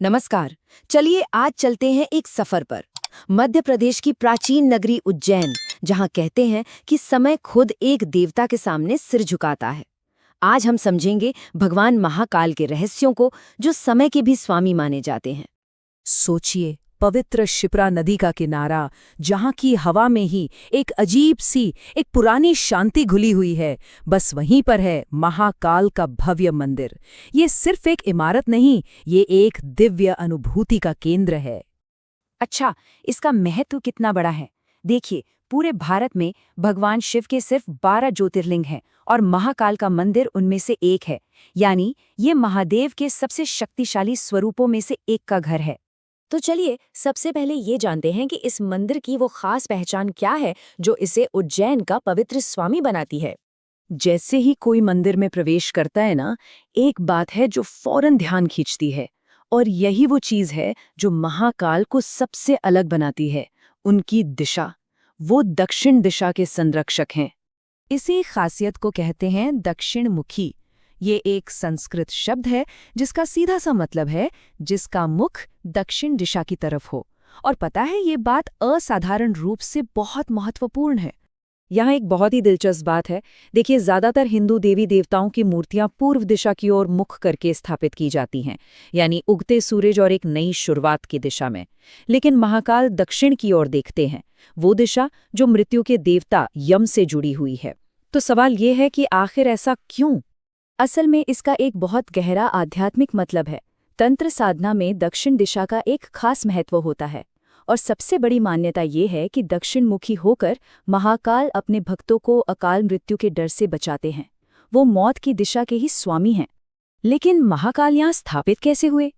नमस्कार। चलिए आज चलते हैं एक सफर पर। मध्य प्रदेश की प्राचीन नगरी उज्जैन, जहां कहते हैं कि समय खुद एक देवता के सामने सिर झुकाता है। आज हम समझेंगे भगवान महाकाल के रहस्यों को, जो समय के भी स्वामी माने जाते हैं। सोचिए, पवित्र शिप्रा नदी का किनारा, जहां की हवा में ही एक अजीब सी एक पुरानी शांति घुली हुई है। बस वहीं पर है महाकाल का भव्य मंदिर। ये सिर्फ एक इमारत नहीं, ये एक दिव्य अनुभूति का केंद्र है। अच्छा, इसका महत्व कितना बड़ा है? देखिए, पूरे भारत में भगवान शिव के सिर्फ 12 ज्योतिर्लिंग हैं और महाकाल का मंदिर उनमें से एक है। यानी ये महादेव के सबसे शक्तिशाली स्वरूपों में से एक का घर है। तो चलिए सबसे पहले ये जानते हैं कि इस मंदिर की वो खास पहचान क्या है जो इसे उज्जैन का पवित्र स्वामी बनाती है। जैसे ही कोई मंदिर में प्रवेश करता है ना, एक बात है जो फौरन ध्यान खींचती है, और यही वो चीज है जो महाकाल को सबसे अलग बनाती है, उनकी दिशा। वो दक्षिण दिशा के संरक्षक हैं। इसी खासियत को कहते हैं दक्षिण मुखी। ये एक संस्कृत शब्द है जिसका सीधा सा मतलब है जिसका मुख दक्षिण दिशा की तरफ हो। और पता है, ये बात असाधारण रूप से बहुत महत्वपूर्ण है। यहाँ एक बहुत ही दिलचस्प बात है। देखिए, ज्यादातर हिंदू देवी देवताओं की मूर्तियां पूर्व दिशा की ओर मुख करके स्थापित की जाती हैं, यानी उगते सूरज और एक नई शुरुआत की दिशा में। लेकिन महाकाल दक्षिण की ओर देखते हैं, वो दिशा जो मृत्यु के देवता यम से जुड़ी हुई है। तो सवाल ये है कि आखिर ऐसा क्यों? असल में इसका एक बहुत गहरा आध्यात्मिक मतलब है। तंत्र साधना में दक्षिण दिशा का एक खास महत्व होता है, और सबसे बड़ी मान्यता ये है कि दक्षिणमुखी होकर महाकाल अपने भक्तों को अकाल मृत्यु के डर से बचाते हैं। वो मौत की दिशा के ही स्वामी हैं। लेकिन महाकाल यहाँ स्थापित कैसे हुए?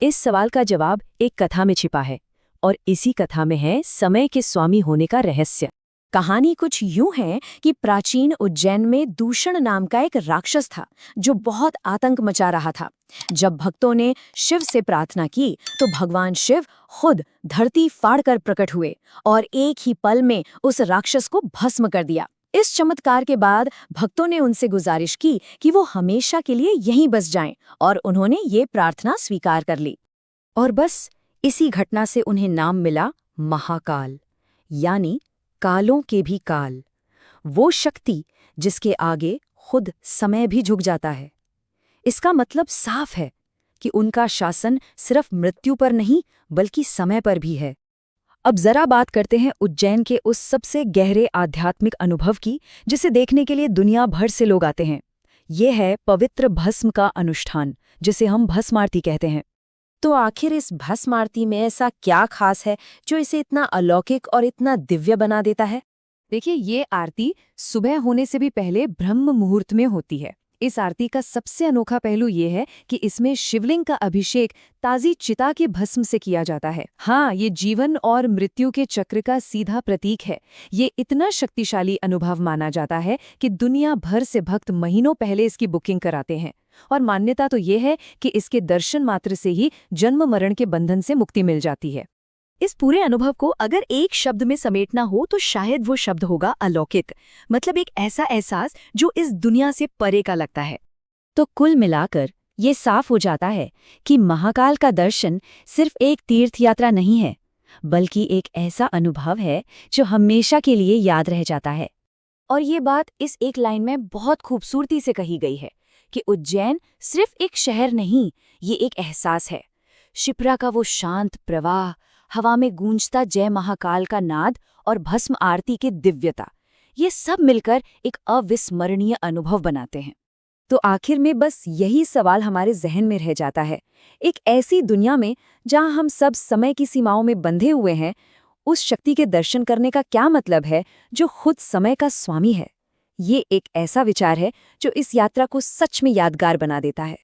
इस सवाल का जवाब एक कथा में छिपा है, और इसी कथा में है समय के स्वामी होने का रहस्य। कहानी कुछ यूं है कि प्राचीन उज्जैन में दूषण नाम का एक राक्षस था जो बहुत आतंक मचा रहा था। जब भक्तों ने शिव से प्रार्थना की तो भगवान शिव खुद धरती फाड़कर प्रकट हुए और एक ही पल में उस राक्षस को भस्म कर दिया। इस चमत्कार के बाद भक्तों ने उनसे गुजारिश की कि वो हमेशा के लिए यहीं बस जाएं, और उन्होंने ये प्रार्थना स्वीकार कर ली। और बस इसी घटना से उन्हें नाम मिला महाकाल, यानी कालों के भी काल। वो शक्ति जिसके आगे खुद समय भी झुक जाता है। इसका मतलब साफ है कि उनका शासन सिर्फ मृत्यु पर नहीं बल्कि समय पर भी है। अब जरा बात करते हैं उज्जैन के उस सबसे गहरे आध्यात्मिक अनुभव की, जिसे देखने के लिए दुनिया भर से लोग आते हैं। ये है पवित्र भस्म का अनुष्ठान, जिसे हम भस्म आरती कहते हैं। तो आखिर इस भस्म आरती में ऐसा क्या खास है जो इसे इतना अलौकिक और इतना दिव्य बना देता है? देखिए, ये आरती सुबह होने से भी पहले ब्रह्म मुहूर्त में होती है। इस आरती का सबसे अनोखा पहलू ये है कि इसमें शिवलिंग का अभिषेक ताज़ी चिता के भस्म से किया जाता है। हाँ, ये जीवन और मृत्यु के चक्र का सीधा प्रतीक है। ये इतना शक्तिशाली अनुभव माना जाता है कि दुनिया भर से भक्त महीनों पहले इसकी बुकिंग कराते हैं। और मान्यता तो ये है कि इसके दर्शन मात्र से ही जन्म मरण के बंधन से मुक्ति मिल जाती है। इस पूरे अनुभव को अगर एक शब्द में समेटना हो तो शायद वो शब्द होगा अलौकिक। मतलब एक ऐसा एहसास जो इस दुनिया से परे का लगता है। तो कुल मिलाकर ये साफ हो जाता है कि महाकाल का दर्शन सिर्फ एक तीर्थ यात्रा नहीं है, बल्कि एक ऐसा अनुभव है जो हमेशा के लिए याद रह जाता है। और ये बात इस एक लाइन में बहुत खूबसूरती से कही गई है कि उज्जैन सिर्फ एक शहर नहीं, ये एक एहसास है। शिप्रा का वो शांत प्रवाह, हवा में गूंजता जय महाकाल का नाद और भस्म आरती की दिव्यता, ये सब मिलकर एक अविस्मरणीय अनुभव बनाते हैं। तो आखिर में बस यही सवाल हमारे जहन में रह जाता है, एक ऐसी दुनिया में जहां हम सब समय की सीमाओं में बंधे हुए हैं, उस शक्ति के दर्शन करने का क्या मतलब है जो खुद समय का स्वामी है? ये एक ऐसा विचार है जो इस यात्रा को सच में यादगार बना देता है।